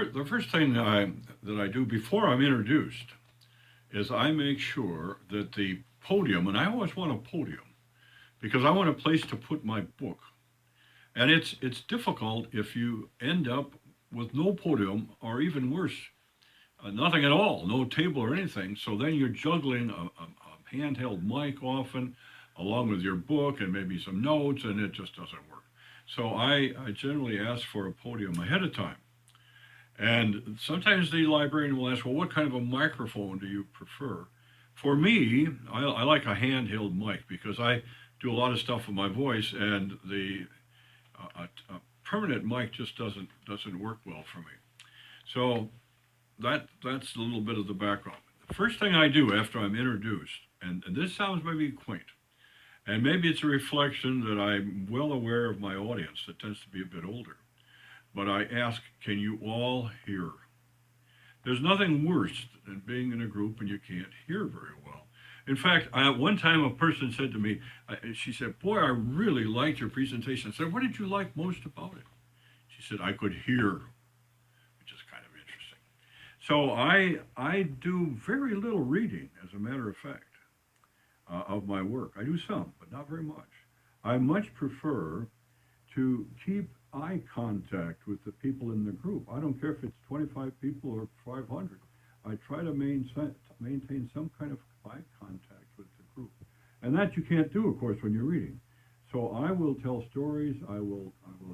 the first thing that I do before I'm introduced is I make sure that the podium, and I always want a podium because I want a place to put my book. And it's difficult if you end up with no podium, or even worse, nothing at all, no table or anything. So then you're juggling a handheld mic often, along with your book and maybe some notes, and it just doesn't work. So I generally ask for a podium ahead of time. And sometimes the librarian will ask, well, what kind of a microphone do you prefer? For me, I like a handheld mic because I do a lot of stuff with my voice, and a permanent mic just doesn't work well for me. So that's a little bit of the background. The first thing I do after I'm introduced, and this sounds maybe quaint, and maybe it's a reflection that I'm well aware of my audience that tends to be a bit older, but I ask, can you all hear? There's nothing worse than being in a group and you can't hear very well. In fact, one time a person said to me, she said, boy, I really liked your presentation. I said, what did you like most about it? She said, I could hear, which is kind of interesting. So I do very little reading, as a matter of fact, of my work. I do some, but not very much. I much prefer to keep eye contact with the people in the group. I don't care if it's 25 people or 500. I try to maintain some kind of eye contact with the group. And that you can't do, of course, when you're reading. So I will tell stories. I will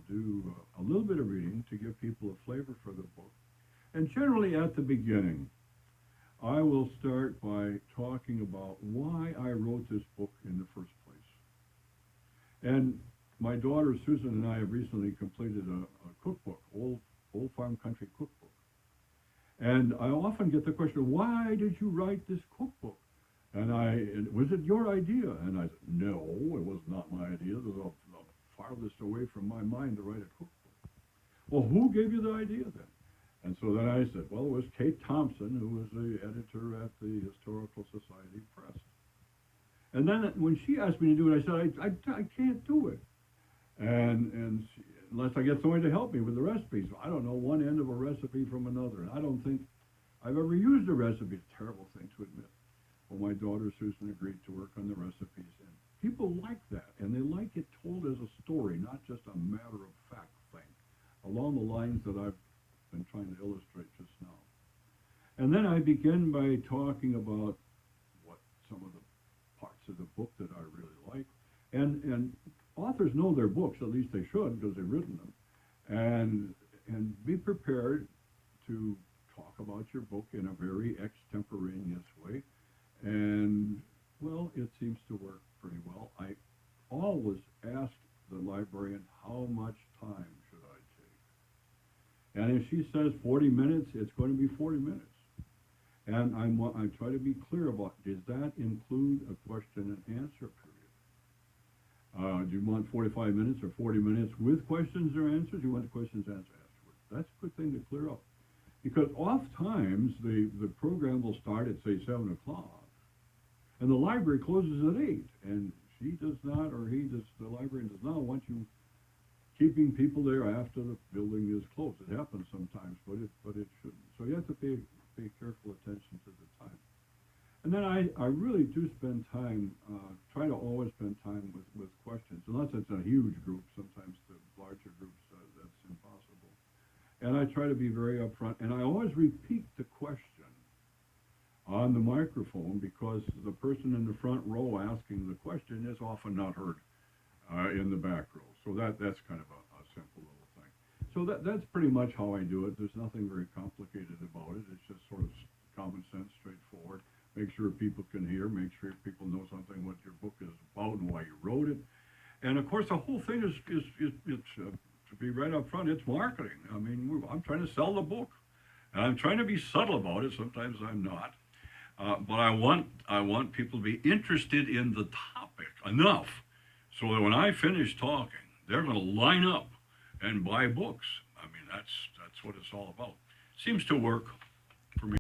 do a little bit of reading to give people a flavor for the book. And generally at the beginning, I will start by talking about why I wrote this book in the first place. And my daughter Susan and I have recently completed a cookbook, Old Farm Country cookbook. And I often get the question, why did you write this cookbook? And was it your idea? And I said, no, it was not my idea. It was the farthest away from my mind to write a cookbook. Well, who gave you the idea then? And so then I said, well, it was Kate Thompson, who was the editor at the Historical Society Press. And then when she asked me to do it, I said, I can't do it. And unless I get somebody to help me with the recipes. I don't know one end of a recipe from another. And I don't think I've ever used a recipe. It's a terrible thing to admit. Well, my daughter Susan agreed to work on the recipes. And people like that. And they like it told as a story, not just a matter of fact thing, along the lines that I've been trying to illustrate just now. And then I begin by talking about what some of the parts of the book that I really like. And authors know their books, at least they should, because they've written them. And be prepared to talk about your book in a very extemporaneous way. And, well, it seems to work pretty well. I always ask the librarian, how much time should I take? And if she says 40 minutes, it's going to be 40 minutes. And I try to be clear about, does that include a question and answer period? Do you want 45 minutes or 40 minutes with questions or answers? Do you want the questions and answers afterwards? That's a good thing to clear up. Because oftentimes the program will start at, say, 7 o'clock. And the library closes at 8. And she does not, or the librarian does not want you keeping people there after the building is closed. It happens sometimes, but it shouldn't. So you have to pay careful attention to the time. And then I really do spend time, try to always spend time with questions. Unless it's a huge group, sometimes the larger groups, that's impossible. And I try to be very upfront. And I always repeat the question on the microphone because the person in the front row asking the question is often not heard in the back row. So that's kind of a simple little thing. So that's pretty much how I do it. There's nothing very complicated about it. It's just sort of common sense, straightforward. Make sure people can hear, make sure people know something what your book is about and why you wrote it. And of course, the whole thing is to be right up front, it's marketing. I mean, I'm trying to sell the book. And I'm trying to be subtle about it. Sometimes I'm not. But I want people to be interested in the topic enough so that when I finish talking, they're going to line up and buy books. I mean, that's what it's all about. Seems to work for me.